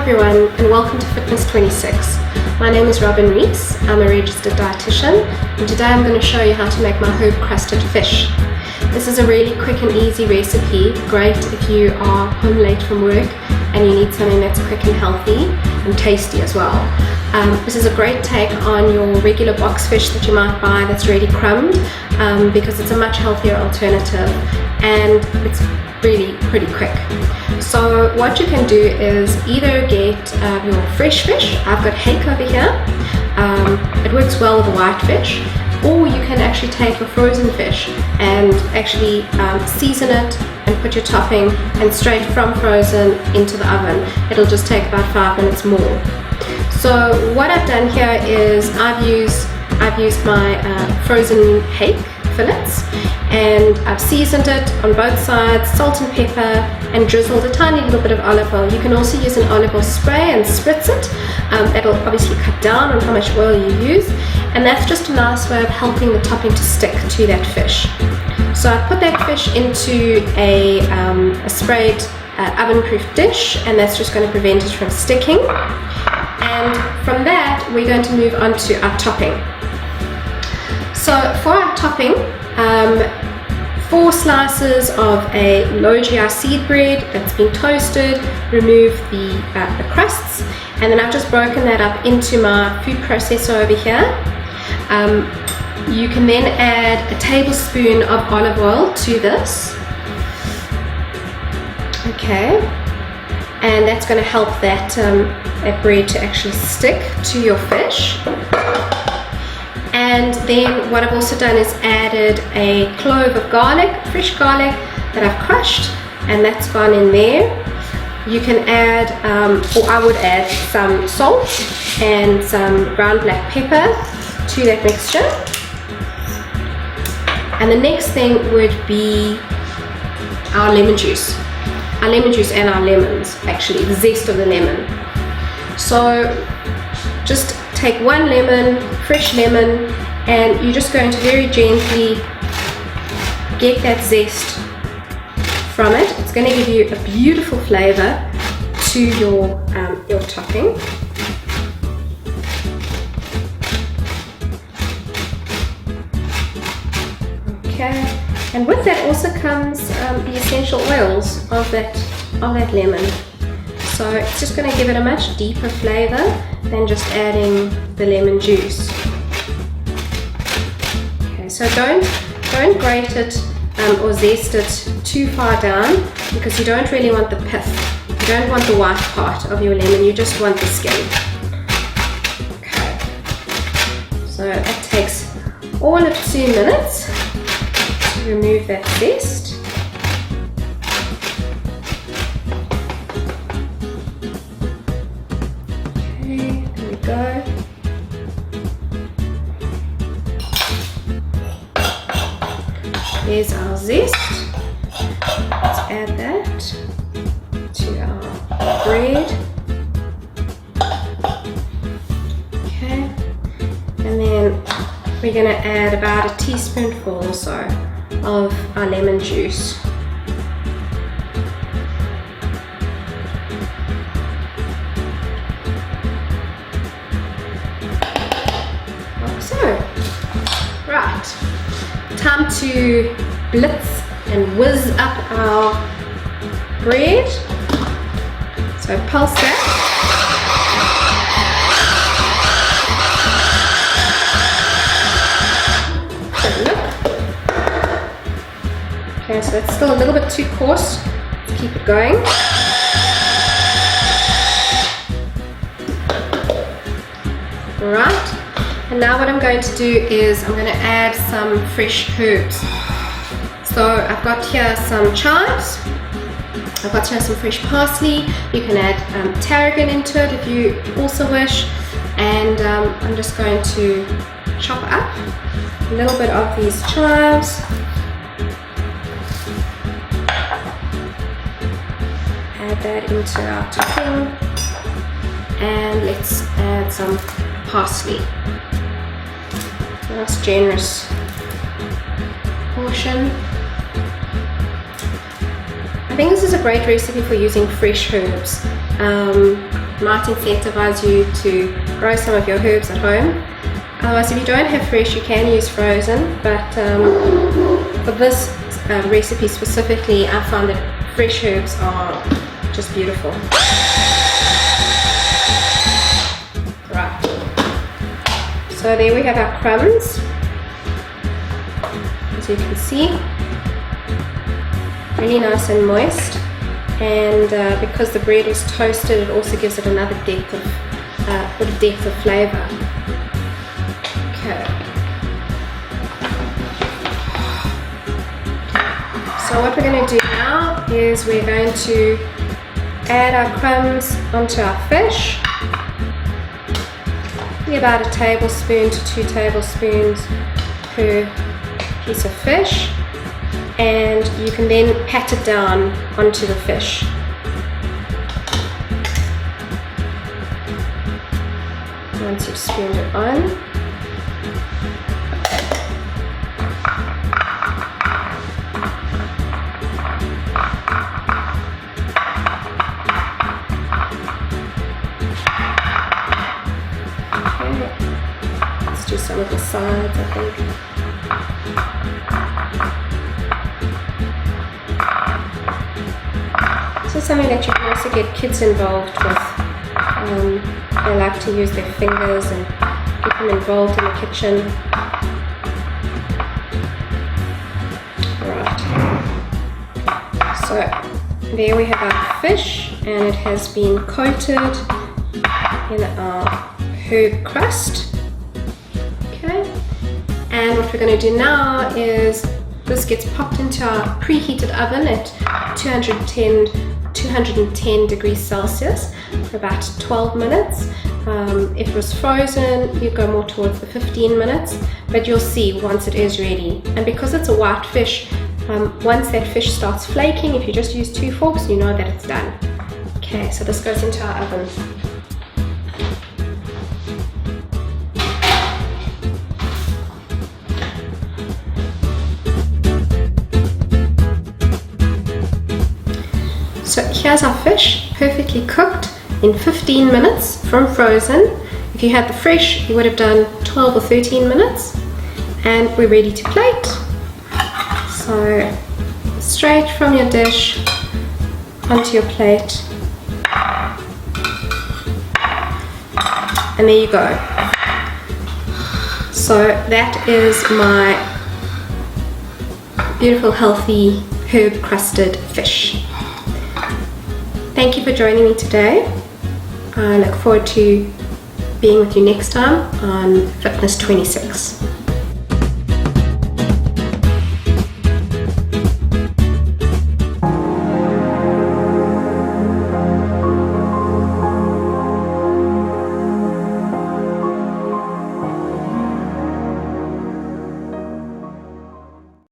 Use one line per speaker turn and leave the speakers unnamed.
everyone, and welcome to fit26. My name is Robin Rees. I'm a registered dietitian, and today I'm going to show you how to make my herb crusted fish. This is a really quick and easy recipe, great if you are home late from work and you need something that's quick and healthy and tasty as well. This is a great take on your regular box fish that you might buy that's already crumbed, because it's a much healthier alternative and it's really pretty quick. So what you can do is either get your fresh fish. I've got hake over here. It works well with the white fish, or you can actually take your frozen fish and actually season it and put your topping and straight from frozen into the oven. It'll just take about 5 minutes more. So what I've done here is I've used my frozen hake fillets, and I've seasoned it on both sides, salt and pepper, and drizzled a tiny little bit of olive oil. You can also use an olive oil spray and spritz it. That'll obviously cut down on how much oil you use, and that's just a nice way of helping the topping to stick to that fish. So I put that fish into a sprayed oven-proof dish, and that's just going to prevent it from sticking. And from that, we're going to move on to our topping. So for our topping, 4 slices of a low GI seed bread that's been toasted. Remove the crusts, and then I've just broken that up into my food processor over here. You can then add a tablespoon of olive oil to this. Okay, and that's going to help that bread to actually stick to your fish. And then what I've also done is added a clove of garlic, fresh garlic that I've crushed, and that's gone in there. You can add, or I would add, some salt and some ground black pepper to that mixture. And the next thing would be our lemon juice. Our lemon juice and our lemons, actually, the zest of the lemon. So just take 1 lemon, fresh lemon, and you're just going to very gently get that zest from it. It's going to give you a beautiful flavor to your topping. Okay, and with that also comes the essential oils of that lemon. So it's just going to give it a much deeper flavor than just adding the lemon juice. Okay, so don't grate it or zest it too far down, because you don't really want the pith. You don't want the white part of your lemon, you just want the skin. Okay, so it takes all of 2 minutes to remove that zest. Go. There's our zest. Let's add that to our bread. Okay, and then we're going to add about a teaspoonful or so of our lemon juice. Right, time to blitz and whiz up our bread. So pulse that. Okay, so it's still a little bit too coarse. Let's keep it going. Alright. And now what I'm going to do is I'm going to add some fresh herbs. So I've got here some chives, I've got here some fresh parsley. You can add tarragon into it if you also wish, and I'm just going to chop up a little bit of these chives. Add that into our topping, and let's add some parsley. Nice generous portion. I think this is a great recipe for using fresh herbs. might incentivize you to grow some of your herbs at home. Otherwise, if you don't have fresh, you can use frozen, but for this recipe specifically, I found that fresh herbs are just beautiful. Right, so there we have our crumbs, as you can see, really nice and moist, and because the bread was toasted, it also gives it another depth of flavour. Okay. So what we're going to do now is we're going to add our crumbs onto our fish. Be about a tablespoon to 2 tablespoons per piece of fish, and you can then pat it down onto the fish. Once you've spooned it on. Let's do some of the sides, I think. This is something that you can also get kids involved with. They like to use their fingers and get them involved in the kitchen. Alright. So there we have our fish, and it has been coated in our herb crust. Okay, and what we're going to do now is this gets popped into our preheated oven at 210 degrees Celsius for about 12 minutes. If it was frozen, you go more towards the 15 minutes, but you'll see once it is ready. And because it's a white fish, once that fish starts flaking, if you just use 2 forks, you know that it's done. Okay, so this goes into our oven. So here's our fish, perfectly cooked in 15 minutes from frozen. If you had the fresh, you would have done 12 or 13 minutes. And we're ready to plate. So straight from your dish onto your plate. And there you go. So that is my beautiful, healthy, herb crusted fish. Thank you for joining me today. I look forward to being with you next time on Fitness 26.